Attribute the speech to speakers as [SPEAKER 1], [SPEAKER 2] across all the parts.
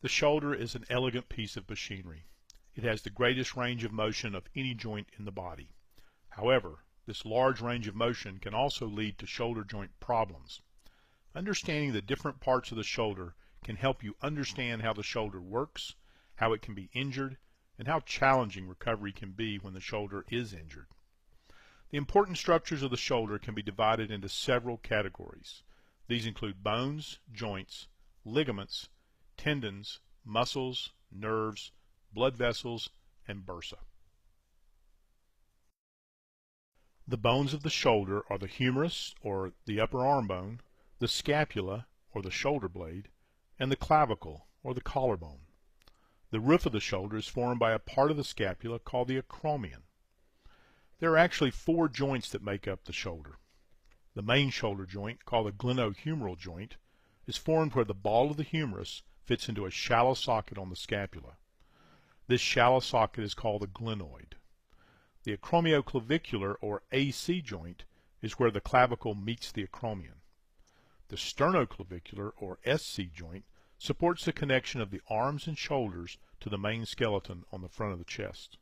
[SPEAKER 1] The shoulder is an elegant piece of machinery. It has the greatest range of motion of any joint in the body. However, this large range of motion can also lead to shoulder joint problems. Understanding the different parts of the shoulder can help you understand how the shoulder works, how it can be injured, and how challenging recovery can be when the shoulder is injured. The important structures of the shoulder can be divided into several categories. These include bones, joints, ligaments, tendons, muscles, nerves, blood vessels, and bursa. The bones of the shoulder are the humerus, or the upper arm bone, the scapula, or the shoulder blade, and the clavicle, or the collarbone. The roof of the shoulder is formed by a part of the scapula called the acromion. There are actually 4 joints that make up the shoulder. The main shoulder joint, called the glenohumeral joint, is formed where the ball of the humerus fits into a shallow socket on the scapula. This shallow socket is called the glenoid. The acromioclavicular, or AC joint, is where the clavicle meets the acromion. The sternoclavicular, or SC joint, supports the connection of the arms and shoulders to the main skeleton on the front of the chest.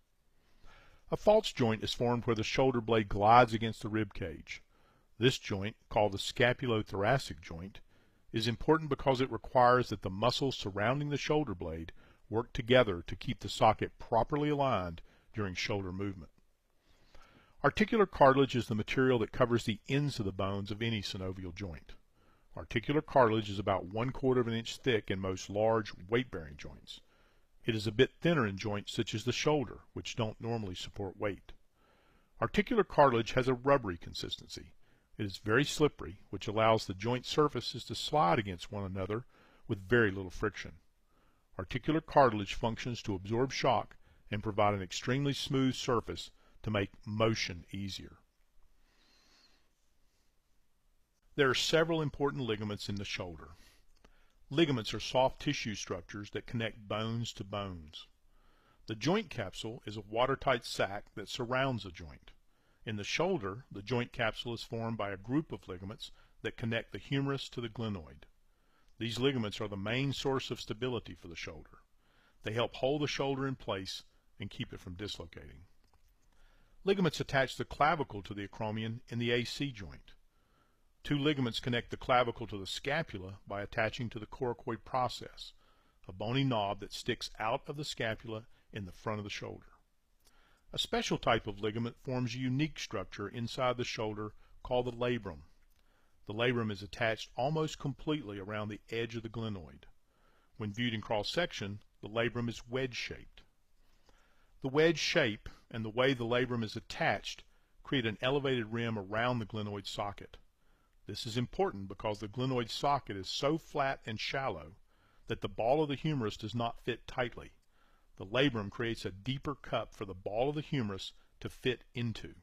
[SPEAKER 1] A false joint is formed where the shoulder blade glides against the rib cage. This joint, called the scapulothoracic joint, is important because it requires that the muscles surrounding the shoulder blade work together to keep the socket properly aligned during shoulder movement. Articular cartilage is the material that covers the ends of the bones of any synovial joint. Articular cartilage is about 1/4 of an inch thick in most large, weight-bearing joints. It is a bit thinner in joints such as the shoulder, which don't normally support weight. Articular cartilage has a rubbery consistency. It is very slippery, which allows the joint surfaces to slide against one another with very little friction. Articular cartilage functions to absorb shock and provide an extremely smooth surface to make motion easier. There are several important ligaments in the shoulder. Ligaments are soft tissue structures that connect bones to bones. The joint capsule is a watertight sac that surrounds a joint. In the shoulder, the joint capsule is formed by a group of ligaments that connect the humerus to the glenoid. These ligaments are the main source of stability for the shoulder. They help hold the shoulder in place and keep it from dislocating. Ligaments attach the clavicle to the acromion in the AC joint. 2 ligaments connect the clavicle to the scapula by attaching to the coracoid process, a bony knob that sticks out of the scapula in the front of the shoulder. A special type of ligament forms a unique structure inside the shoulder called the labrum. The labrum is attached almost completely around the edge of the glenoid. When viewed in cross-section, the labrum is wedge-shaped. The wedge shape and the way the labrum is attached create an elevated rim around the glenoid socket. This is important because the glenoid socket is so flat and shallow that the ball of the humerus does not fit tightly. The labrum creates a deeper cup for the ball of the humerus to fit into.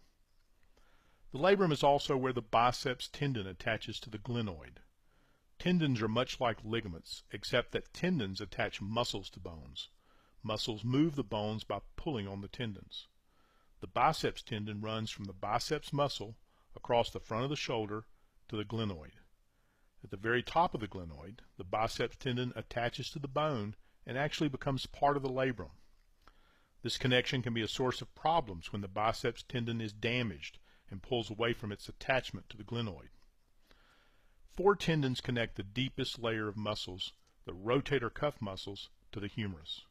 [SPEAKER 1] The labrum is also where the biceps tendon attaches to the glenoid. Tendons are much like ligaments, except that tendons attach muscles to bones. Muscles move the bones by pulling on the tendons. The biceps tendon runs from the biceps muscle across the front of the shoulder to the glenoid. At the very top of the glenoid, the biceps tendon attaches to the bone and actually becomes part of the labrum. This connection can be a source of problems when the biceps tendon is damaged and pulls away from its attachment to the glenoid. 4 tendons connect the deepest layer of muscles, the rotator cuff muscles, to the humerus.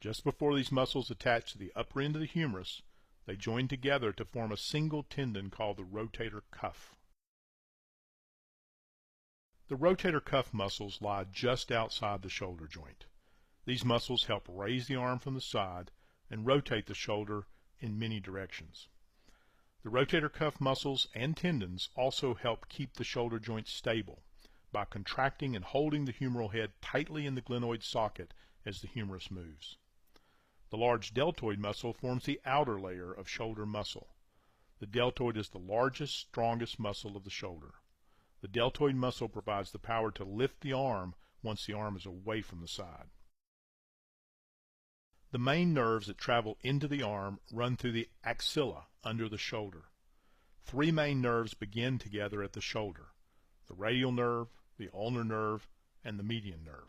[SPEAKER 1] Just before these muscles attach to the upper end of the humerus, they join together to form a single tendon called the rotator cuff. The rotator cuff muscles lie just outside the shoulder joint. These muscles help raise the arm from the side and rotate the shoulder in many directions. The rotator cuff muscles and tendons also help keep the shoulder joint stable by contracting and holding the humeral head tightly in the glenoid socket as the humerus moves. The large deltoid muscle forms the outer layer of shoulder muscle. The deltoid is the largest, strongest muscle of the shoulder. The deltoid muscle provides the power to lift the arm once the arm is away from the side. The main nerves that travel into the arm run through the axilla under the shoulder. 3 main nerves begin together at the shoulder: the radial nerve, the ulnar nerve, and the median nerve.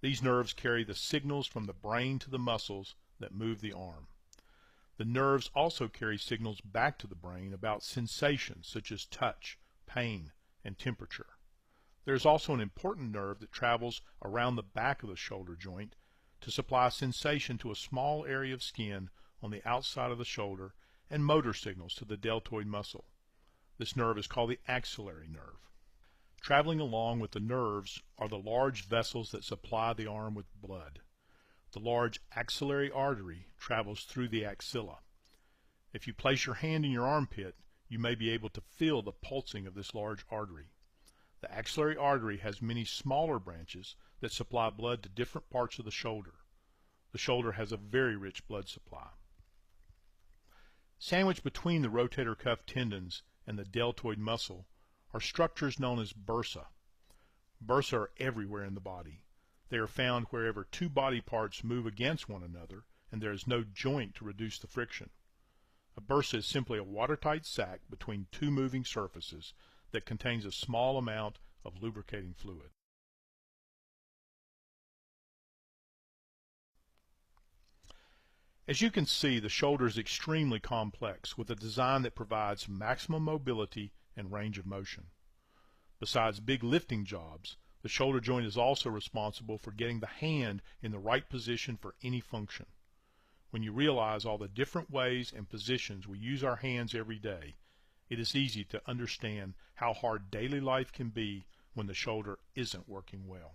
[SPEAKER 1] These nerves carry the signals from the brain to the muscles that move the arm. The nerves also carry signals back to the brain about sensations such as touch, pain, and temperature. There is also an important nerve that travels around the back of the shoulder joint to supply sensation to a small area of skin on the outside of the shoulder and motor signals to the deltoid muscle. This nerve is called the axillary nerve. Traveling along with the nerves are the large vessels that supply the arm with blood. The large axillary artery travels through the axilla. If you place your hand in your armpit, you may be able to feel the pulsing of this large artery. The axillary artery has many smaller branches that supply blood to different parts of the shoulder. The shoulder has a very rich blood supply. Sandwiched between the rotator cuff tendons and the deltoid muscle are structures known as bursa. Bursa are everywhere in the body. They are found wherever two body parts move against one another and there is no joint to reduce the friction. A bursa is simply a watertight sac between two moving surfaces that contains a small amount of lubricating fluid. As you can see, the shoulder is extremely complex with a design that provides maximum mobility and range of motion. Besides big lifting jobs, the shoulder joint is also responsible for getting the hand in the right position for any function. When you realize all the different ways and positions we use our hands every day, it is easy to understand how hard daily life can be when the shoulder isn't working well.